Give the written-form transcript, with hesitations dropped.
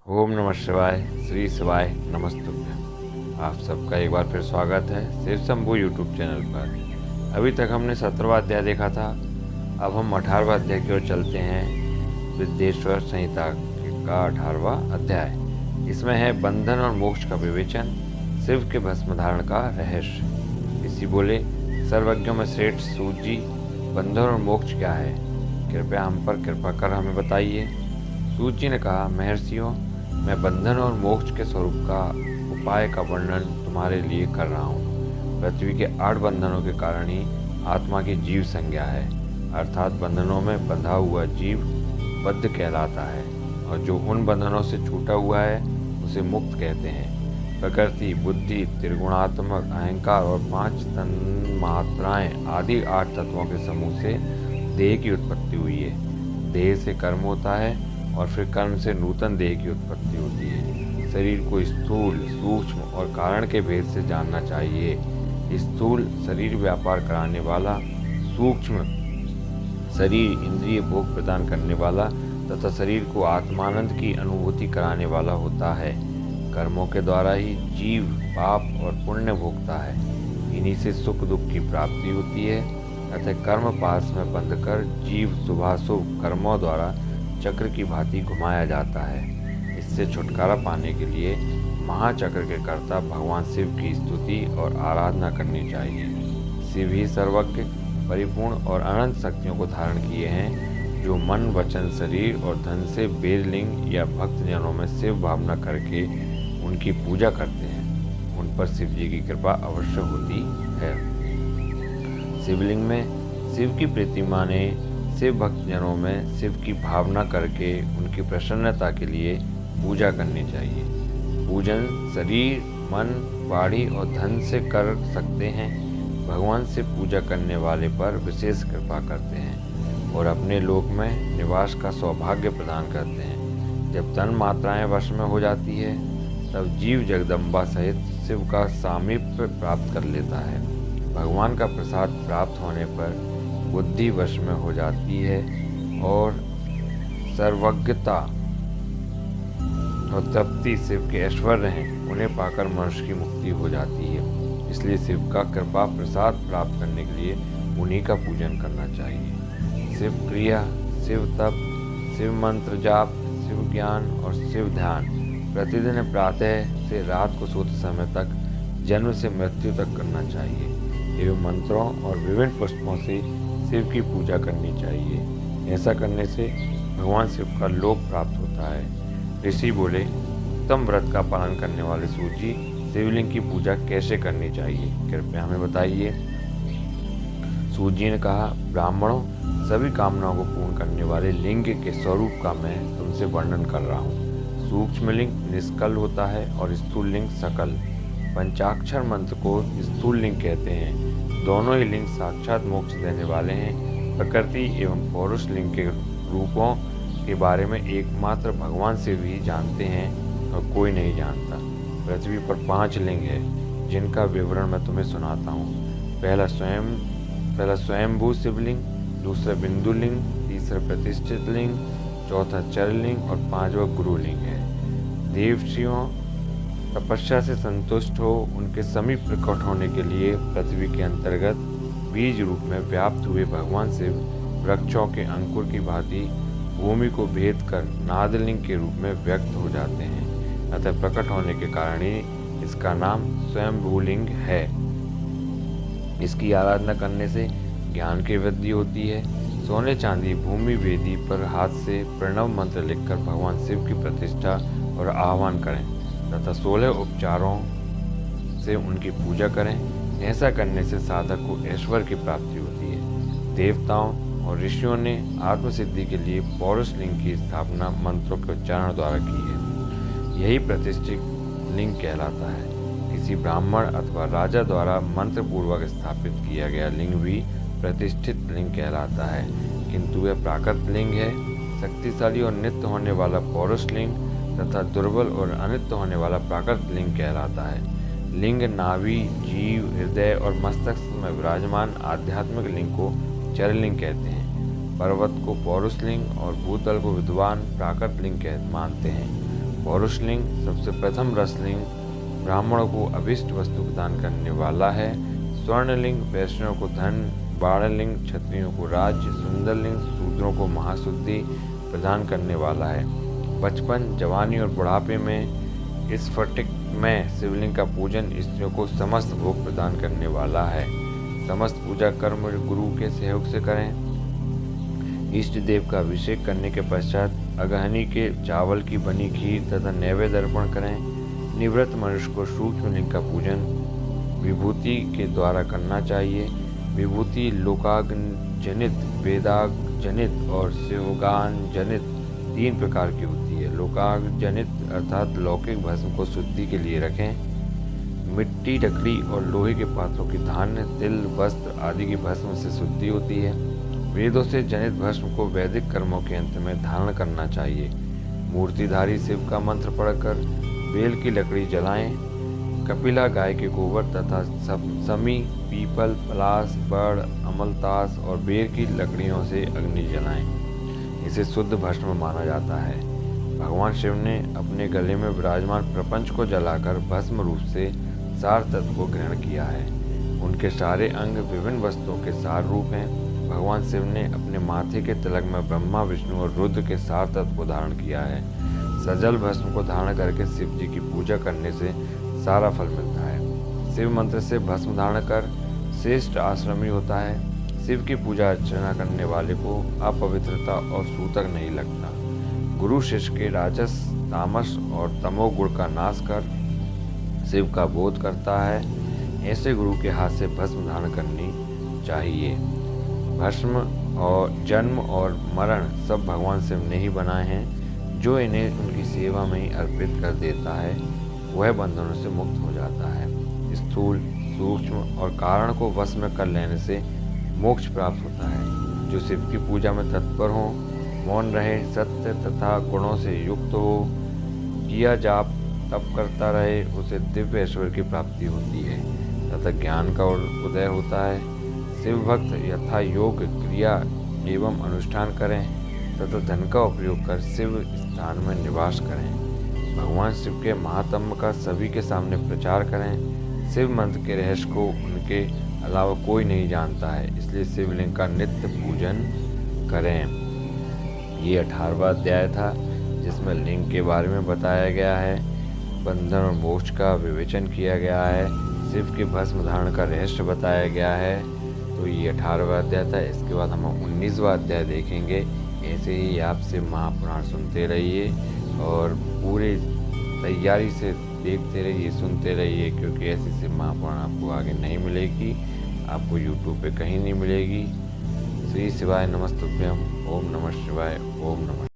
ओम नमः शिवाय, श्री शिवाय नमस्तुभ्यं। आप सबका एक बार फिर स्वागत है शिव शंभू यूट्यूब चैनल पर। अभी तक हमने 17वां अध्याय देखा था। अब हम 18वां अध्याय की ओर चलते हैं। विद्येश्वर संहिता का 18वां अध्याय। इसमें है बंधन और मोक्ष का विवेचन, शिव के भस्म धारण का रहस्य। ऋषि बोले, सर्वज्ञों में श्रेष्ठ सूत जी, बंधन और मोक्ष क्या है? कृपया हम पर कृपा कर हमें बताइए। सूत जी ने कहा, महर्षियों, मैं बंधन और मोक्ष के स्वरूप का उपाय का वर्णन तुम्हारे लिए कर रहा हूँ। पृथ्वी के 8 बंधनों के कारण ही आत्मा की जीव संज्ञा है, अर्थात बंधनों में बंधा हुआ जीव बद्ध कहलाता है, और जो उन बंधनों से छूटा हुआ है उसे मुक्त कहते हैं। प्रकृति, बुद्धि, त्रिगुणात्मक अहंकार और 5 तन्मात्राएं आदि 8 तत्वों के समूह से देह की उत्पत्ति हुई है। देह से कर्म होता है और फिर कर्म से नूतन देह की उत्पत्ति होती है। शरीर को स्थूल, सूक्ष्म और कारण के भेद से जानना चाहिए। स्थूल शरीर व्यापार कराने वाला, सूक्ष्म शरीर इंद्रिय भोग प्रदान करने वाला तथा शरीर को आत्मानंद की अनुभूति कराने वाला होता है। कर्मों के द्वारा ही जीव पाप और पुण्य भोगता है। इन्हीं से सुख दुख की प्राप्ति होती है। अतः कर्म पास में बंधकर जीव शुभाशुभ कर्मों द्वारा चक्र की भांति घुमाया जाता है। इससे छुटकारा पाने के लिए महाचक्र के कर्ता भगवान शिव की स्तुति और आराधना करनी चाहिए। शिव ही सर्वज्ञ, परिपूर्ण और अनंत शक्तियों को धारण किए हैं, जो मन, वचन, शरीर और धन से वेदलिंग या भक्तजनों में शिव भावना करके उनकी पूजा करते हैं, उन पर शिव जी की कृपा अवश्य होती है। शिवलिंग में शिव की प्रतिमा ने शिव भक्तजनों में शिव की भावना करके उनकी प्रसन्नता के लिए पूजा करनी चाहिए। पूजन शरीर, मन, वाणी और धन से कर सकते हैं। भगवान से पूजा करने वाले पर विशेष कृपा करते हैं और अपने लोक में निवास का सौभाग्य प्रदान करते हैं। जब तन मात्राएं वश में हो जाती है, तब जीव जगदम्बा सहित शिव का सामीप्य प्राप्त कर लेता है। भगवान का प्रसाद प्राप्त होने पर बुद्धि वश में हो जाती है और सर्वज्ञता और तृप्ति शिव के ऐश्वर्य हैं, उन्हें पाकर मनुष्य की मुक्ति हो जाती है। इसलिए शिव का कृपा प्रसाद प्राप्त करने के लिए उन्हीं का पूजन करना चाहिए। शिव क्रिया, शिव तप, शिव मंत्र जाप, शिव ज्ञान और शिव ध्यान प्रतिदिन प्रातः से रात को सोते समय तक, जन्म से मृत्यु तक करना चाहिए। एवं मंत्रों और विभिन्न पुष्पों से शिव की पूजा करनी चाहिए। ऐसा करने से भगवान शिव का लोक प्राप्त होता है। ऋषि बोले, उत्तम व्रत का पालन करने वाले सूत जी, शिवलिंग की पूजा कैसे करनी चाहिए? कृपया हमें बताइए। सूत जी ने कहा, ब्राह्मणों, सभी कामनाओं को पूर्ण करने वाले लिंग के स्वरूप का मैं तुमसे वर्णन कर रहा हूँ। सूक्ष्म लिंग निष्कल होता है और स्थूल लिंग सकल। पंचाक्षर मंत्र को स्थूल लिंग कहते हैं। दोनों ही लिंग साक्षात मोक्ष देने वाले हैं। प्रकृति एवं पौरुष लिंग के रूपों के बारे में एकमात्र भगवान शिव ही जानते हैं और कोई नहीं जानता। पृथ्वी पर 5 लिंग है, जिनका विवरण मैं तुम्हें सुनाता हूँ। पहला स्वयंभू शिवलिंग, दूसरा बिंदु लिंग, तीसरा प्रतिष्ठित लिंग, चौथा चरलिंग और 5वां गुरुलिंग है। देवर्षियों तपस्या से संतुष्ट हो उनके समीप प्रकट होने के लिए पृथ्वी के अंतर्गत बीज रूप में व्याप्त हुए भगवान शिव वृक्षों के अंकुर की भांति भूमि को भेद कर नादलिंग के रूप में व्यक्त हो जाते हैं। अतः प्रकट होने के कारण ही इसका नाम स्वयंभूलिंग है। इसकी आराधना करने से ज्ञान की वृद्धि होती है। सोने चांदी भूमि वेदी पर हाथ से प्रणव मंत्र लिखकर भगवान शिव की प्रतिष्ठा और आह्वान करें तथा 16 उपचारों से उनकी पूजा करें। ऐसा करने से साधक को ऐश्वर्य की प्राप्ति होती है। देवताओं और ऋषियों ने आत्मसिद्धि के लिए पौरुष लिंग की स्थापना मंत्रों के उच्चारण द्वारा की है। यही प्रतिष्ठित लिंग कहलाता है। किसी ब्राह्मण अथवा राजा द्वारा मंत्र पूर्वक स्थापित किया गया लिंग भी प्रतिष्ठित लिंग कहलाता है, किंतु वह प्राकृत लिंग है। शक्तिशाली और नित्य होने वाला पौरुष लिंग तथा दुर्बल और अनित्य होने वाला प्राकृत लिंग कहलाता है। लिंग नाभि, जीव, हृदय और मस्तक में विराजमान आध्यात्मिक लिंग को चरलिंग कहते हैं। पर्वत को पौरुष लिंग और भूतल को विद्वान प्राकृत लिंग मानते हैं। पौरुषलिंग सबसे प्रथम रसलिंग ब्राह्मणों को अभिष्ट वस्तु प्रदान करने वाला है। स्वर्णलिंग वैष्णव को धन, बाणलिंग क्षत्रियों को राज्य, सुंदरलिंग शूद्रों को महाशुद्धि प्रदान करने वाला है। बचपन, जवानी और बुढ़ापे में इस स्फटिक में शिवलिंग का पूजन स्त्रियों को समस्त भोग प्रदान करने वाला है। समस्त पूजा कर्म गुरु के सहयोग से करें। इष्ट देव का अभिषेक करने के पश्चात अगहनी के चावल की बनी खीर तथा नैवेद्य अर्पण करें। निवृत्त मनुष्य को सूक्ष्म लिंग का पूजन विभूति के द्वारा करना चाहिए। विभूति लोकाग्न जनित, वेदाग जनित और शिवगान जनित 3 प्रकार की होती है। लोकाग्न जनित अर्थात लौकिक भस्म को शुद्धि के लिए रखें। मिट्टी, लकड़ी और लोहे के पात्रों की धान्य, तिल, वस्त्र आदि की भस्म से शुद्धि होती है। वेदों से जनित भस्म को वैदिक कर्मों के अंत में धारण करना चाहिए। मूर्तिधारी शिव का मंत्र पढ़कर बेल की लकड़ी जलाएं। कपिला गाय के गोबर तथा समी, पीपल, पलास, बड़, अमलतास और बेर की लकड़ियों से अग्नि जलाएं। इसे शुद्ध भस्म माना जाता है। भगवान शिव ने अपने गले में विराजमान प्रपंच को जलाकर भस्म रूप से सार तत्व को ग्रहण किया है। उनके सारे अंग विभिन्न वस्तुओं के सार रूप हैं। भगवान शिव ने अपने माथे के तिलक में ब्रह्मा, विष्णु और रुद्र के सार तत्व को धारण किया है। सजल भस्म को धारण करके शिव जी की पूजा करने से सारा फल मिलता है। शिव मंत्र से भस्म धारण कर श्रेष्ठ आश्रमी होता है। शिव की पूजा अर्चना करने वाले को अपवित्रता और सूतक नहीं लगता। गुरु शिष्य के राजस, तामस और तमोगुण का नाश कर शिव का बोध करता है। ऐसे गुरु के हाथ से भस्म धारण करनी चाहिए। भस्म और जन्म और मरण सब भगवान शिव ने ही बनाए हैं। जो इन्हें उनकी सेवा में ही अर्पित कर देता है वह बंधनों से मुक्त हो जाता है। स्थूल, सूक्ष्म और कारण को वश में कर लेने से मोक्ष प्राप्त होता है। जो शिव की पूजा में तत्पर हो, मौन रहे, सत्य तथा गुणों से युक्त हो, किया जाप तप करता रहे, उसे दिव्य ऐश्वर्य की प्राप्ति होती है तथा ज्ञान का उदय होता है। शिव भक्त यथा योग क्रिया एवं अनुष्ठान करें तथा धन का उपयोग कर शिव स्थान में निवास करें। भगवान शिव के महात्म्य का सभी के सामने प्रचार करें। शिव मंत्र के रहस्य को उनके अलावा कोई नहीं जानता है, इसलिए शिवलिंग का नित्य पूजन करें। ये 18वां अध्याय था जिसमें लिंग के बारे में बताया गया है। बंधन और मोक्ष का विवेचन किया गया है। शिव के भस्म धारण का रहस्य बताया गया है। तो ये 18वां अध्याय था। इसके बाद हम 19वां अध्याय देखेंगे। ऐसे ही आप शिव महापुराण सुनते रहिए और पूरे तैयारी से देखते रहिए, सुनते रहिए, क्योंकि ऐसी शिव महापुराण आपको आगे नहीं मिलेगी, आपको यूट्यूब पे कहीं नहीं मिलेगी। श्री शिवाय नमस्तुभ्यम। ओम नमः शिवाय। ओम नमः।